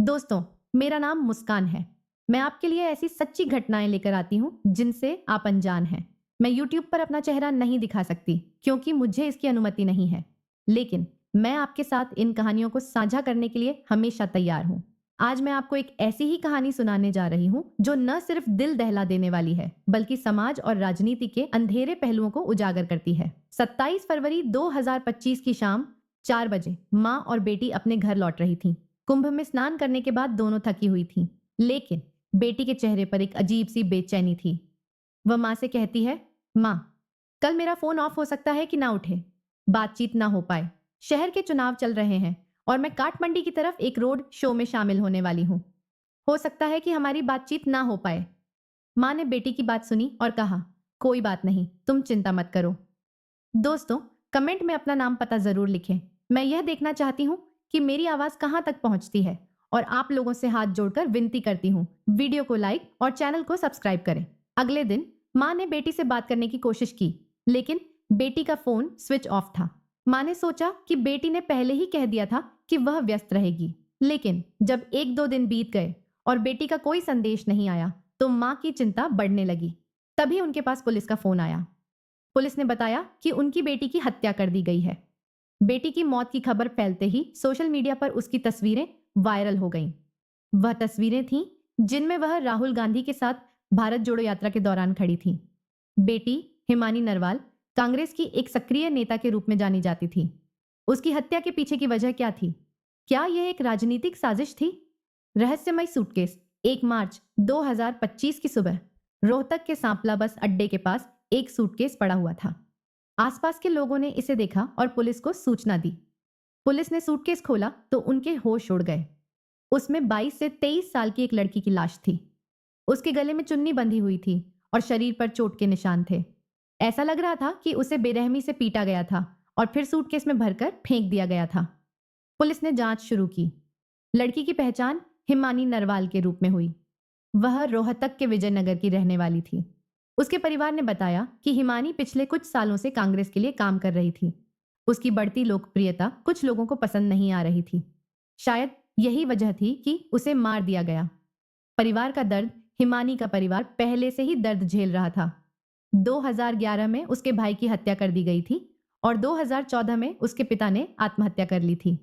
दोस्तों, मेरा नाम मुस्कान है। मैं आपके लिए ऐसी सच्ची घटनाएं लेकर आती हूँ जिनसे आप अनजान हैं। मैं YouTube पर अपना चेहरा नहीं दिखा सकती क्योंकि मुझे इसकी अनुमति नहीं है, लेकिन मैं आपके साथ इन कहानियों को साझा करने के लिए हमेशा तैयार हूँ। आज मैं आपको एक ऐसी ही कहानी सुनाने जा रही हूँ जो न सिर्फ दिल दहला देने वाली है, बल्कि समाज और राजनीति के अंधेरे पहलुओं को उजागर करती है। 27 फरवरी 2025 की शाम 4 बजे माँ और बेटी अपने घर लौट रही थीं। कुंभ में स्नान करने के बाद दोनों थकी हुई थीं, लेकिन बेटी के चेहरे पर एक अजीब सी बेचैनी थी। वह माँ से कहती है, माँ, कल मेरा फोन ऑफ हो सकता है कि ना उठे, बातचीत ना हो पाए। शहर के चुनाव चल रहे हैं और मैं काठमंडी की तरफ एक रोड शो में शामिल होने वाली हूँ। हो सकता है कि हमारी बातचीत ना हो पाए। माँ ने बेटी की बात सुनी और कहा, कोई बात नहीं, तुम चिंता मत करो। दोस्तों, कमेंट में अपना नाम पता जरूर लिखें। मैं यह देखना चाहती हूँ कि मेरी आवाज कहां तक पहुंचती है, और आप लोगों से हाथ जोड़कर विनती करती हूँ, वीडियो को लाइक और चैनल को सब्सक्राइब करें। अगले दिन माँ ने बेटी से बात करने की कोशिश की, लेकिन बेटी का फोन स्विच ऑफ था। माँ ने सोचा कि बेटी ने पहले ही कह दिया था कि वह व्यस्त रहेगी, लेकिन जब 1-2 दिन बीत गए और बेटी का कोई संदेश नहीं आया, तो माँ की चिंता बढ़ने लगी। तभी उनके पास पुलिस का फोन आया। पुलिस ने बताया कि उनकी बेटी की हत्या कर दी गई है। बेटी की मौत की खबर फैलते ही सोशल मीडिया पर उसकी तस्वीरें वायरल हो गईं। वह तस्वीरें थीं जिनमें वह राहुल गांधी के साथ भारत जोड़ो यात्रा के दौरान खड़ी थी। बेटी हिमानी नरवाल कांग्रेस की एक सक्रिय नेता के रूप में जानी जाती थी। उसकी हत्या के पीछे की वजह क्या थी? क्या यह एक राजनीतिक साजिश थी? रहस्यमय सूटकेस। 1 मार्च 2025 की सुबह रोहतक के सांपला बस अड्डे के पास एक सूटकेस पड़ा हुआ था। आसपास के लोगों ने इसे देखा और पुलिस को सूचना दी। पुलिस ने सूटकेस खोला तो उनके होश उड़ गए। उसमें 22 से 23 साल की एक लड़की की लाश थी। उसके गले में चुन्नी बंधी हुई थी और शरीर पर चोट के निशान थे। ऐसा लग रहा था कि उसे बेरहमी से पीटा गया था और फिर सूटकेस में भरकर फेंक दिया गया था। पुलिस ने जांच शुरू की। लड़की की पहचान हिमानी नरवाल के रूप में हुई। वह रोहतक के विजयनगर की रहने वाली थी। उसके परिवार ने बताया कि हिमानी पिछले कुछ सालों से कांग्रेस के लिए काम कर रही थी। उसकी बढ़ती लोकप्रियता कुछ लोगों को पसंद नहीं आ रही थी। शायद यही वजह थी कि उसे मार दिया गया। परिवार का दर्द। हिमानी का परिवार पहले से ही दर्द झेल रहा था। 2011 में उसके भाई की हत्या कर दी गई थी और 2014 में उसके पिता ने आत्महत्या कर ली थी।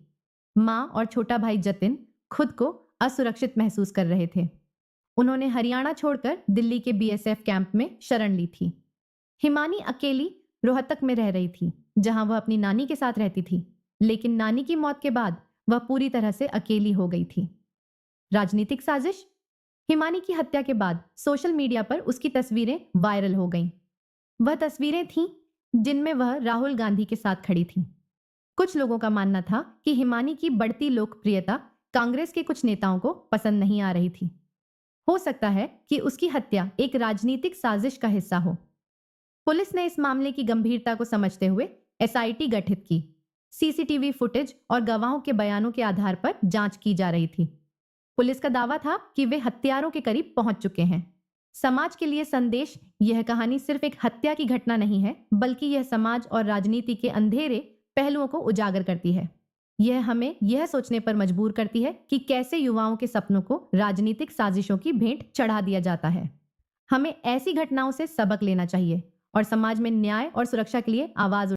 माँ और छोटा भाई जतिन खुद को असुरक्षित महसूस कर रहे थे। उन्होंने हरियाणा छोड़कर दिल्ली के BSF कैंप में शरण ली थी। हिमानी अकेली रोहतक में रह रही थी, जहां वह अपनी नानी के साथ रहती थी, लेकिन नानी की मौत के बाद वह पूरी तरह से अकेली हो गई थी। राजनीतिक साजिश। हिमानी की हत्या के बाद सोशल मीडिया पर उसकी तस्वीरें वायरल हो गईं। वह तस्वीरें थीं जिनमें वह राहुल गांधी के साथ खड़ी थी। कुछ लोगों का मानना था कि हिमानी की बढ़ती लोकप्रियता कांग्रेस के कुछ नेताओं को पसंद नहीं आ रही थी। हो सकता है कि उसकी हत्या एक राजनीतिक साजिश का हिस्सा हो। पुलिस ने इस मामले की गंभीरता को समझते हुए SIT गठित की। CCTV फुटेज और गवाहों के बयानों के आधार पर जांच की जा रही थी। पुलिस का दावा था कि वे हत्यारों के करीब पहुंच चुके हैं। समाज के लिए संदेश। यह कहानी सिर्फ एक हत्या की घटना नहीं है, बल्कि यह समाज और राजनीति के अंधेरे पहलुओं को उजागर करती है। यह हमें यह सोचने पर मजबूर करती है कि कैसे युवाओं के सपनों को राजनीतिक साजिशों की भेंट चढ़ा दिया जाता है। हमें ऐसी घटनाओं से सबक लेना चाहिए और समाज में न्याय और सुरक्षा के लिए आवाज